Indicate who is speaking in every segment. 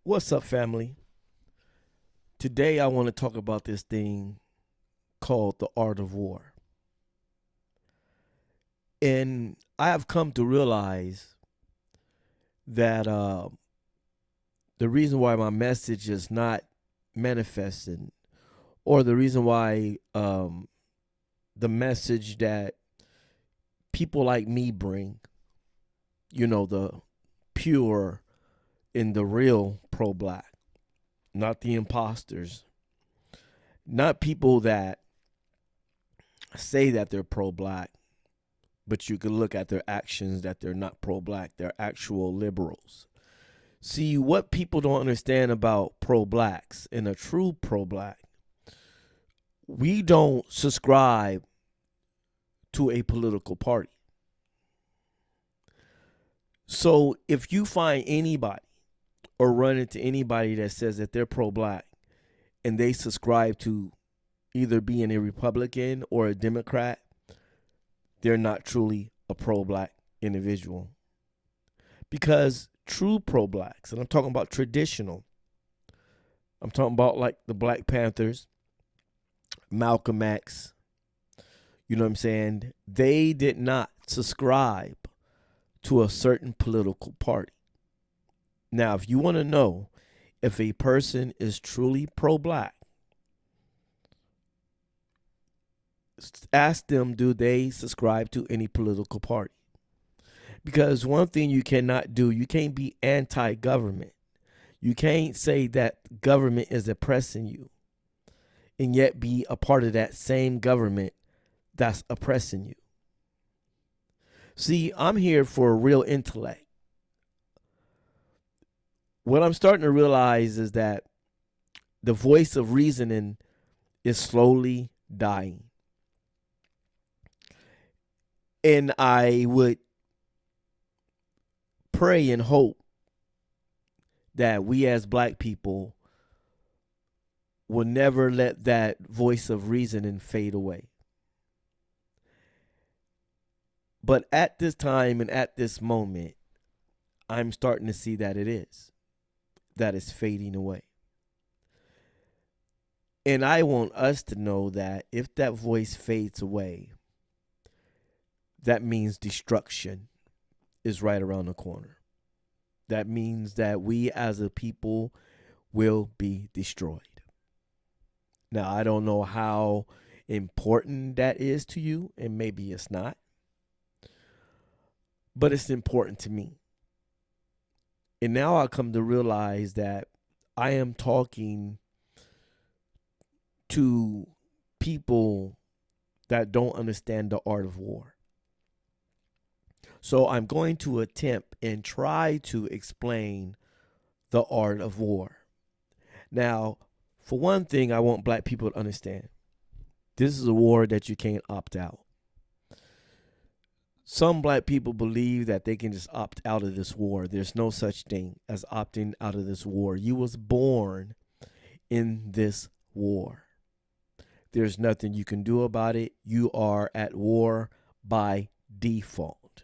Speaker 1: What's up, family? Today I want to talk about this thing called the art of war. And I have come to realize that the reason why my message is not manifesting, or the reason why the message that people like me bring, the pure and the real pro black, not the imposters, not people that say that they're pro black, but you can look at their actions that they're not pro black. They're actual liberals. See, what people don't understand about pro blacks and a true pro black, we don't subscribe to a political party. So if you find anybody or run into anybody that says that they're pro black and they subscribe to either being a Republican or a Democrat, they're not truly a pro black individual. Because true pro blacks, and I'm talking about traditional, I'm talking about like the Black Panthers, Malcolm X, you know what I'm saying? They did not subscribe to a certain political party. Now, if you want to know if a person is truly pro black, ask them, do they subscribe to any political party? Because one thing you cannot do, you can't be anti government. You can't say that government is oppressing you and yet be a part of that same government that's oppressing you. See, I'm here for a real intellect. What I'm starting to realize is that the voice of reasoning is slowly dying. And I would pray and hope that we as black people will never let that voice of reasoning fade away. But at this time and at this moment, I'm starting to see that it is. That is fading away. And I want us to know that if that voice fades away, that means destruction is right around the corner. That means that we as a people will be destroyed. Now, I don't know how important that is to you, and maybe it's not, but it's important to me. And now I come to realize that I am talking to people that don't understand the art of war. So I'm going to attempt and try to explain the art of war. Now, for one thing, I want black people to understand this is a war that you can't opt out. Some black people believe that they can just opt out of this war. There's no such thing as opting out of this war. You was born in this war. There's nothing you can do about it. You are at war by default.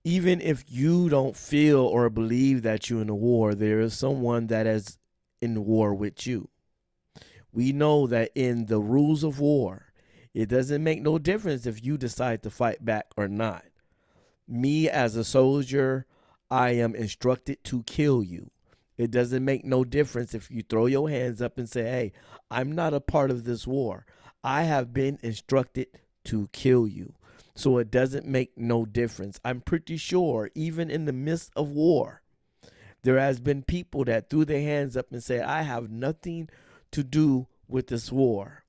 Speaker 1: Even if you don't feel or believe that you're in a war, there is someone that is in war with you. We know that in the rules of war, it doesn't make no difference if you decide to fight back or not. Me as a soldier, I am instructed to kill you. It doesn't make no difference if you throw your hands up and say, hey, I'm not a part of this war. I have been instructed to kill you. So it doesn't make no difference. I'm pretty sure, even in the midst of war, there has been people that threw their hands up and said, I have nothing to do with this war.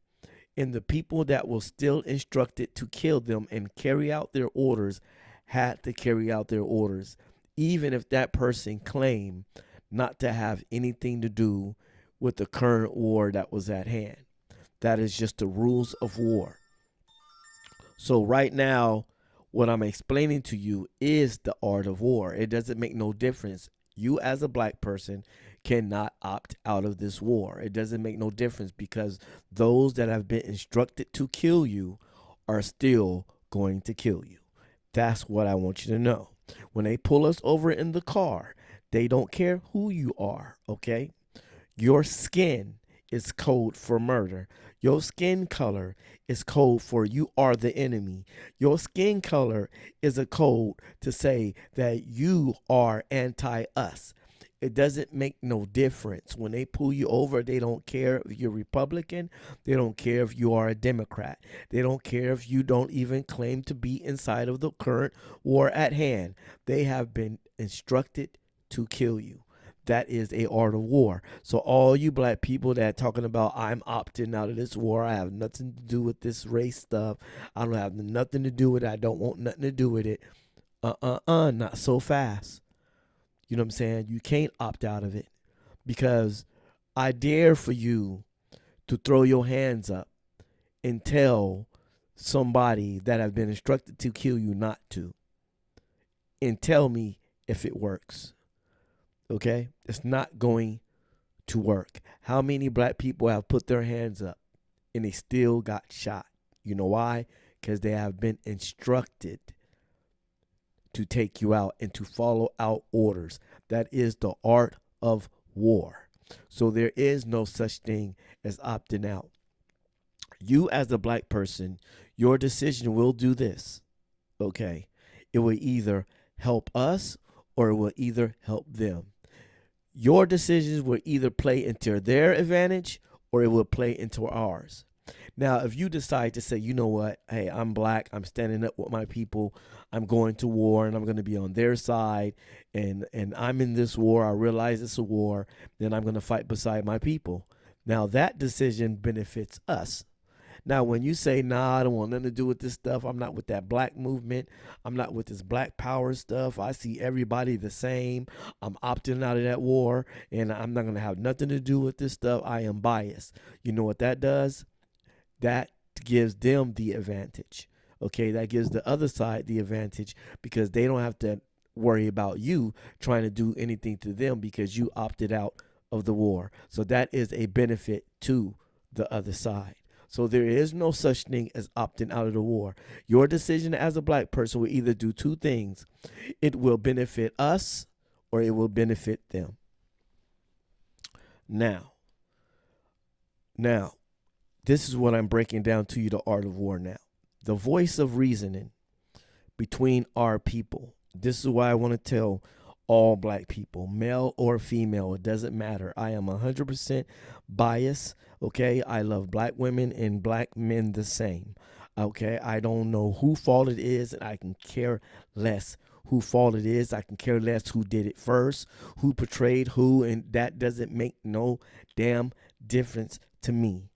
Speaker 1: And the people that were still instructed to kill them and carry out their orders had to carry out their orders, even if that person claimed not to have anything to do with the current war that was at hand. That is just the rules of war. So, right now, what I'm explaining to you is the art of war. It doesn't make no difference. You, as a black person, cannot opt out of this war. It doesn't make no difference because those that have been instructed to kill you are still going to kill you. That's what I want you to know. When they pull us over in the car, They don't care who you are, okay? Your skin is code for murder. Your skin color is code for you are the enemy. Your skin color is a code to say that you are anti us. It doesn't make no difference. When they pull you over, they don't care if you're Republican. They don't care if you are a Democrat. They don't care if you don't even claim to be inside of the current war at hand. They have been instructed to kill you. That is a art of war. So all you black people that talking about I'm opting out of this war, I have nothing to do with this race stuff. I don't have nothing to do with it. I don't want nothing to do with it. Not so fast. You know what I'm saying? You can't opt out of it because I dare for you to throw your hands up and tell somebody that have been instructed to kill you not to, and tell me if it works. Okay? It's not going to work. How many black people have put their hands up and they still got shot? You know why? Because they have been instructed to take you out and to follow out orders. That is the art of war. So there is no such thing as opting out. You, as a black person, your decision will do this. Okay? It will either help us or it will either help them. Your decisions will either play into their advantage or it will play into ours. Now, if you decide to say, you know what, hey, I'm black, I'm standing up with my people, I'm going to war and I'm going to be on their side, and I'm in this war, I realize it's a war, then I'm going to fight beside my people. Now, that decision benefits us. Now, when you say, nah, I don't want nothing to do with this stuff, I'm not with that black movement, I'm not with this black power stuff, I see everybody the same, I'm opting out of that war, and I'm not going to have nothing to do with this stuff, I am biased. You know what that does? That gives them the advantage. Okay, that gives the other side the advantage because they don't have to worry about you trying to do anything to them because you opted out of the war. So that is a benefit to the other side. So there is no such thing as opting out of the war. Your decision as a black person will either do two things. It will benefit us or it will benefit them. Now, this is what I'm breaking down to you, the art of war now. The voice of reasoning between our people. This is why I want to tell all black people, male or female, it doesn't matter. I am 100% biased, okay? I love black women and black men the same, okay? I don't know who fault it is, and I can care less who fault it is. I can care less who did it first, who portrayed who, and that doesn't make no damn difference to me.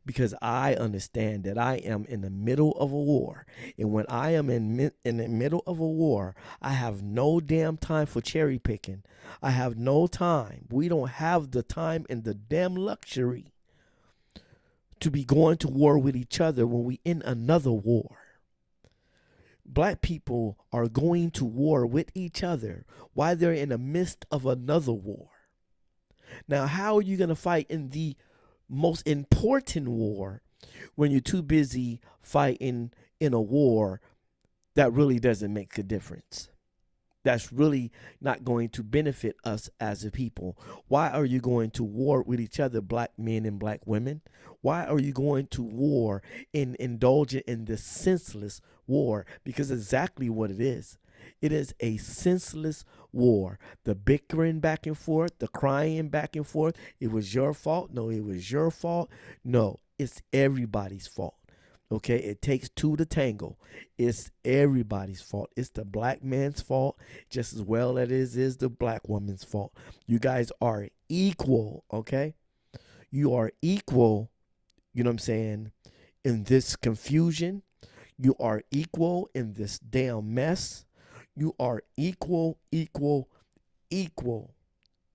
Speaker 1: Because I understand that I am in the middle of a war. And when I am in the middle of a war, I have no damn time for cherry picking. I have no time. We don't have the time and the damn luxury to be going to war with each other when we in another war. Black people are going to war with each other while they're in the midst of another war. Now, how are you going to fight in the most important war when you're too busy fighting in a war that really doesn't make a difference? That's really not going to benefit us as a people. Why are you going to war with each other, black men and black women? Why are you going to war and indulge in this senseless war? Because exactly what it is. It is a senseless war. The bickering back and forth, the crying back and forth. It was your fault. No, it was your fault. No, it's everybody's fault. Okay, it takes two to tango. It's everybody's fault. It's the black man's fault just as well as it is the black woman's fault. You guys are equal, okay? You are equal, you know what I'm saying, in this confusion. You are equal in this damn mess. You are equal.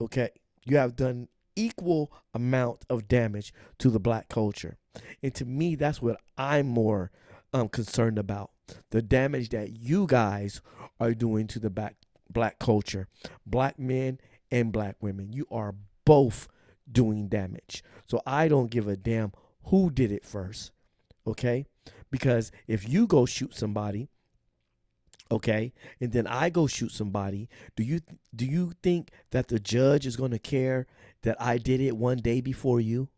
Speaker 1: Okay? You have done equal amount of damage to the black culture. And to me, that's what I'm more concerned about. The damage that you guys are doing to the black culture. Black men and black women. You are both doing damage. So I don't give a damn who did it first. Okay? Because if you go shoot somebody, Okay, and then I go shoot somebody. Do you think that the judge is going to care that I did it one day before you?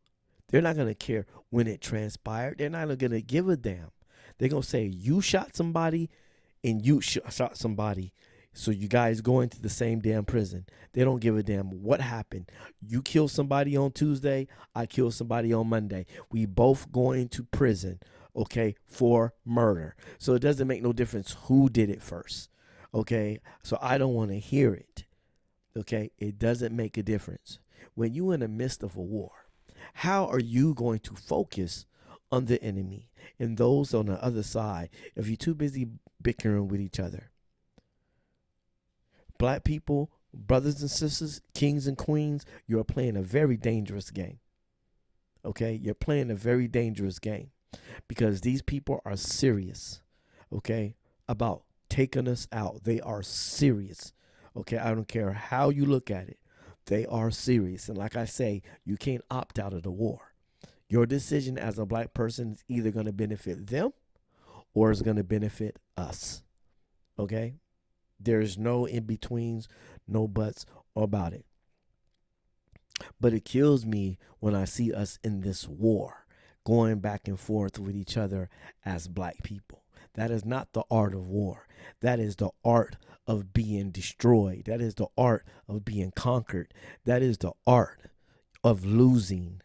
Speaker 1: They're not going to care when it transpired. They're not going to give a damn. They're going to say you shot somebody and you shot somebody. So you guys go into the same damn prison. They don't give a damn what happened. You kill somebody on Tuesday, I kill somebody on Monday. We both going to prison, okay, for murder. So it doesn't make no difference who did it first. Okay? So I don't want to hear it. Okay? It doesn't make a difference. When you're in the midst of a war, how are you going to focus on the enemy and those on the other side if you're too busy bickering with each other? Black people, brothers and sisters, kings and queens, you're playing a very dangerous game. Okay? You're playing a very dangerous game because these people are serious, okay, about taking us out. They are serious. Okay? I don't care how you look at it. They are serious. And like I say, you can't opt out of the war. Your decision as a black person is either going to benefit them or it's going to benefit us. Okay? There's no in betweens, no buts about it. But it kills me when I see us in this war, going back and forth with each other as black people. That is not the art of war. That is the art of being destroyed. That is the art of being conquered. That is the art of losing.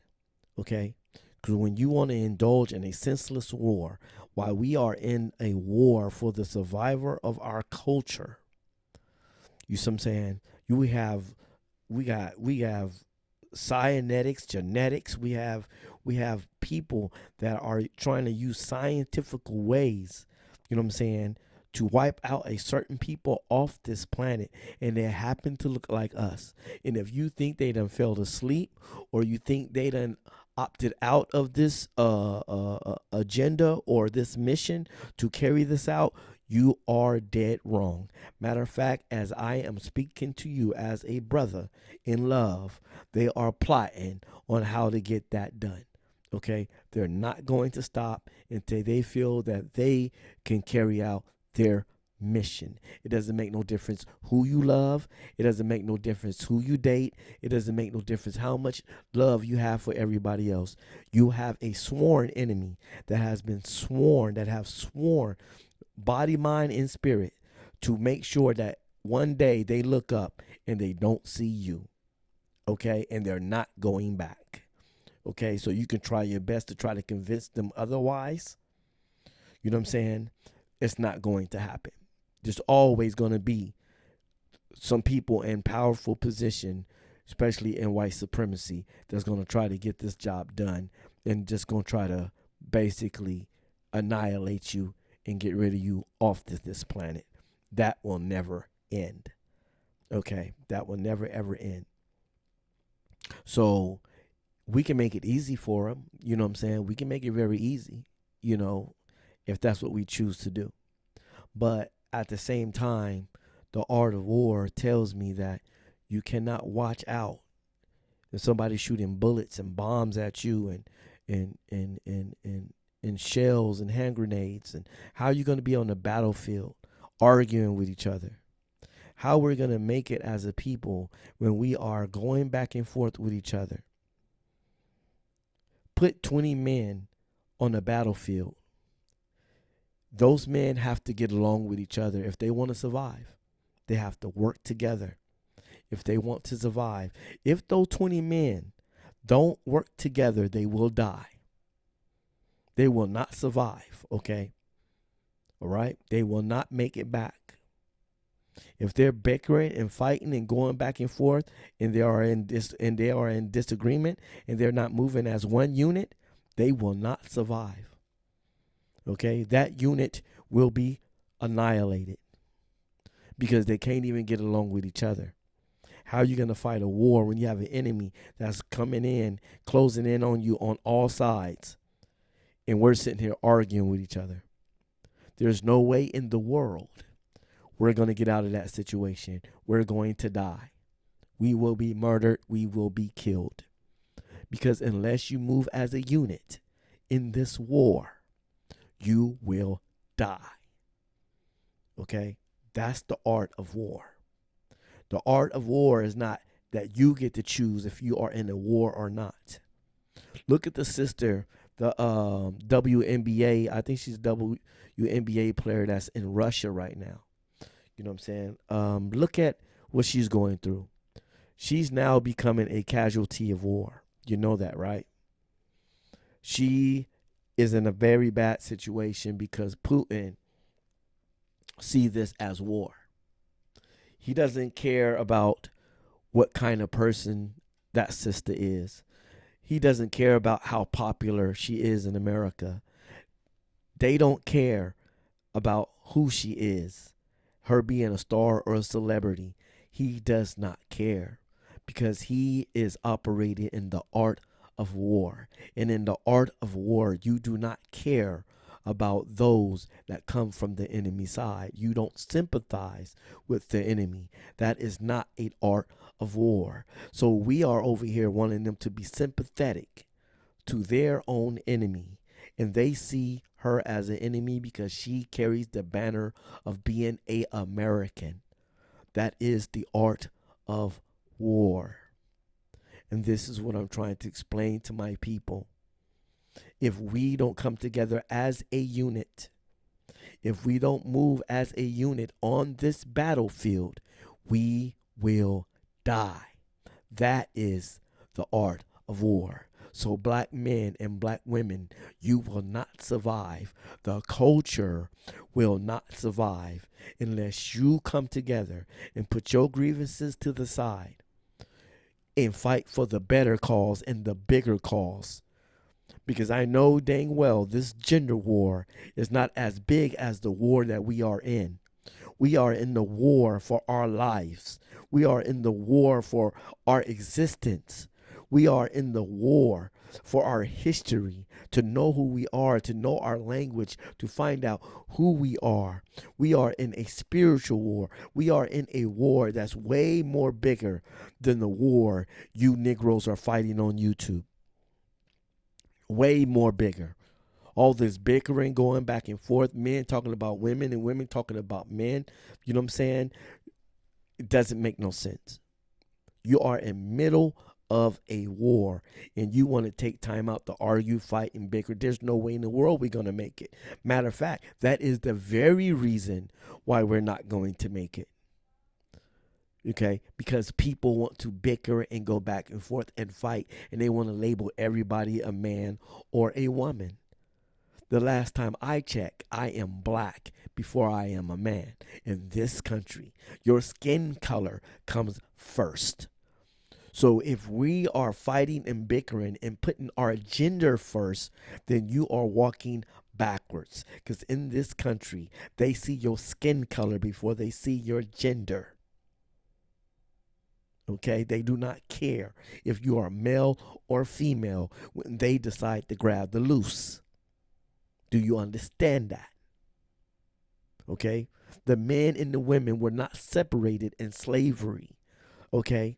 Speaker 1: Okay? Because when you want to indulge in a senseless war, while we are in a war for the survivor of our culture, you see what I'm saying? We have cyanetics, genetics. We have people that are trying to use scientific ways, you know what I'm saying, to wipe out a certain people off this planet, and they happen to look like us. And if you think they done fell asleep, or you think they done opted out of this agenda or this mission to carry this out, you are dead wrong. Matter of fact, as I am speaking to you as a brother in love, they are plotting on how to get that done. Okay? They're not going to stop until they feel that they can carry out their mission. It doesn't make no difference who you love. It doesn't make no difference who you date. It doesn't make no difference how much love you have for everybody else. You have a sworn enemy that has been sworn, that have sworn body, mind, and spirit to make sure that one day they look up and they don't see you. Okay? And they're not going back. Okay? So you can try your best to try to convince them otherwise. You know what I'm saying? It's not going to happen. There's always going to be some people in powerful position, especially in white supremacy, that's going to try to get this job done and just going to try to basically annihilate you and get rid of you off this planet. That will never end. Okay? That will never, ever end. So we can make it easy for them. You know what I'm saying? We can make it very easy, if that's what we choose to do. But at the same time, the art of war tells me that you cannot watch out if somebody's shooting bullets and bombs at you and shells and hand grenades. And how are you going to be on the battlefield arguing with each other? How we're going to make it as a people when we are going back and forth with each other? Put 20 men on the battlefield. Those men have to get along with each other if they want to survive. They have to work together if they want to survive. If those 20 men don't work together, they will die. They will not survive, okay? All right? They will not make it back. If they're bickering and fighting and going back and forth and they are in disagreement and they're not moving as one unit, they will not survive. Okay, that unit will be annihilated because they can't even get along with each other. How are you going to fight a war when you have an enemy that's coming in, closing in on you on all sides, and we're sitting here arguing with each other? There's no way in the world we're going to get out of that situation. We're going to die. We will be murdered. We will be killed. Because unless you move as a unit in this war, you will die. Okay? That's the art of war. The art of war is not that you get to choose if you are in a war or not. Look at the sister, the WNBA. I think she's WNBA player that's in Russia right now. You know what I'm saying? Look at what she's going through. She's now becoming a casualty of war. You know that, right? She is in a very bad situation because Putin see this as war. He doesn't care about what kind of person that sister is. He doesn't care about how popular she is in America. They don't care about who she is, her being a star or a celebrity. He does not care because he is operating in the art of war. And in the art of war, you do not care about those that come from the enemy side. You don't sympathize with the enemy. That is not an art of war. So we are over here wanting them to be sympathetic to their own enemy. And they see her as an enemy because she carries the banner of being a American. That is the art of war. And this is what I'm trying to explain to my people. If we don't come together as a unit, if we don't move as a unit on this battlefield, we will die. That is the art of war. So black men and black women, you will not survive. The culture will not survive unless you come together and put your grievances to the side and fight for the better cause and the bigger cause. Because I know dang well this gender war is not as big as the war that we are in. We are in the war for our lives. We are in the war for our existence. We are in the war for our history, to know who we are, to know our language, to find out who we are. We are in a spiritual war. We are in a war that's way more bigger than the war you Negroes are fighting on YouTube. Way more bigger. All this bickering going back and forth, men talking about women and women talking about men. You know what I'm saying? It doesn't make no sense. You are in middle of a war and you want to take time out to argue, fight, and bicker. There's no way in the world we're going to make it. Matter of fact, that is the very reason why we're not going to make it. Okay, because people want to bicker and go back and forth and fight, and they want to label everybody a man or a woman. The last time I checked, I am black before I am a man in this country. Your skin color comes first. So if we are fighting and bickering and putting our gender first, then you are walking backwards. Because in this country, they see your skin color before they see your gender. Okay, they do not care if you are male or female when they decide to grab the loose. Do you understand that? Okay, the men and the women were not separated in slavery. Okay,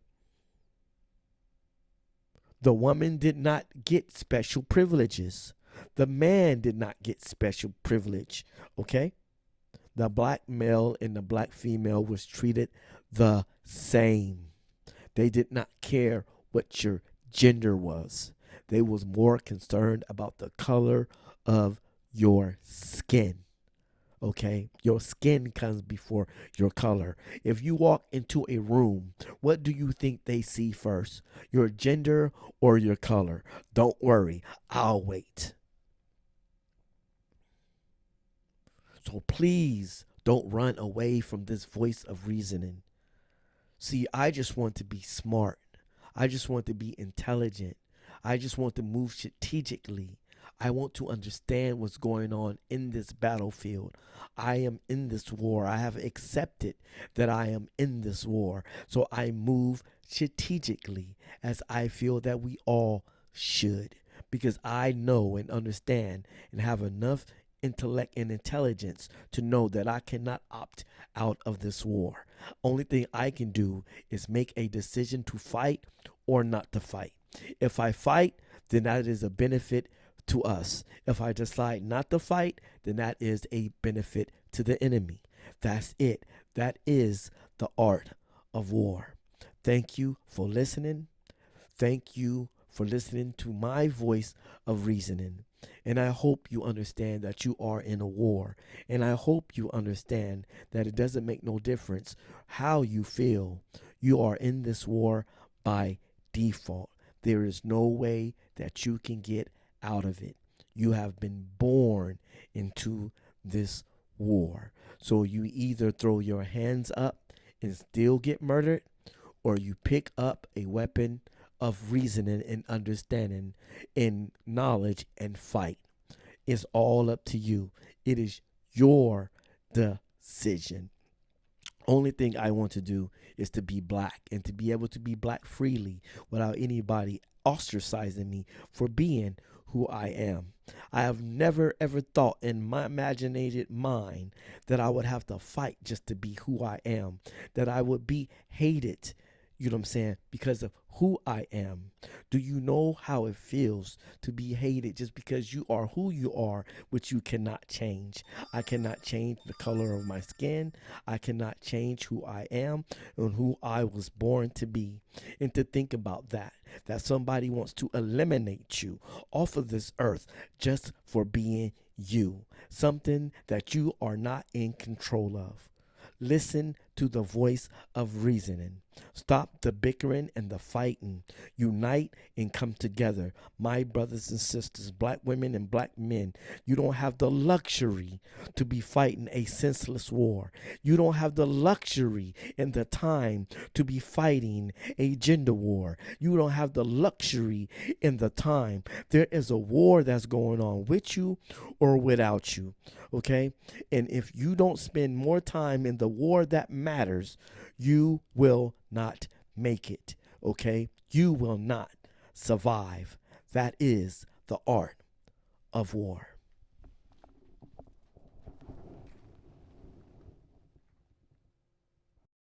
Speaker 1: the woman did not get special privileges. The man did not get special privilege. Okay, the black male and the black female was treated the same. They did not care what your gender was. They was more concerned about the color of your skin. Okay, your skin comes before your color. If you walk into a room, what do you think they see first? Your gender or your color? Don't worry, I'll wait. So please don't run away from this voice of reasoning. See, I just want to be smart. I just want to be intelligent. I just want to move strategically. I want to understand what's going on in this battlefield. I am in this war. I have accepted that I am in this war. So I move strategically as I feel that we all should. Because I know and understand and have enough intellect and intelligence to know that I cannot opt out of this war. Only thing I can do is make a decision to fight or not to fight. If I fight, then that is a benefit to us. If I decide not to fight, then that is a benefit to the enemy. That's it. That is the art of war. Thank you for listening. Thank you for listening to my voice of reasoning. And I hope you understand that you are in a war. And I hope you understand that it doesn't make no difference how you feel. You are in this war by default. There is no way that you can get out of it. You have been born into this war. So you either throw your hands up and still get murdered, or you pick up a weapon of reasoning and understanding and knowledge and fight. It's all up to you. It is your decision. Only thing I want to do is to be black and to be able to be black freely without anybody ostracizing me for being who I am. I have never ever thought in my imaginated mind that I would have to fight just to be who I am, that I would be hated, you know what I'm saying, because of who I am. Do you know how it feels to be hated just because you are who you are, which you cannot change? I cannot change the color of my skin. I cannot change who I am and who I was born to be. And to think about that, that somebody wants to eliminate you off of this earth just for being you, something that you are not in control of. Listen to the voice of reasoning. Stop the bickering and the fighting. Unite and come together. My brothers and sisters, black women and black men, you don't have the luxury to be fighting a senseless war. You don't have the luxury and the time to be fighting a gender war. You don't have the luxury and the time. There is a war that's going on with you or without you. Okay? And if you don't spend more time in the war that matters, you will not make it. Okay? You will not survive. That is the art of war.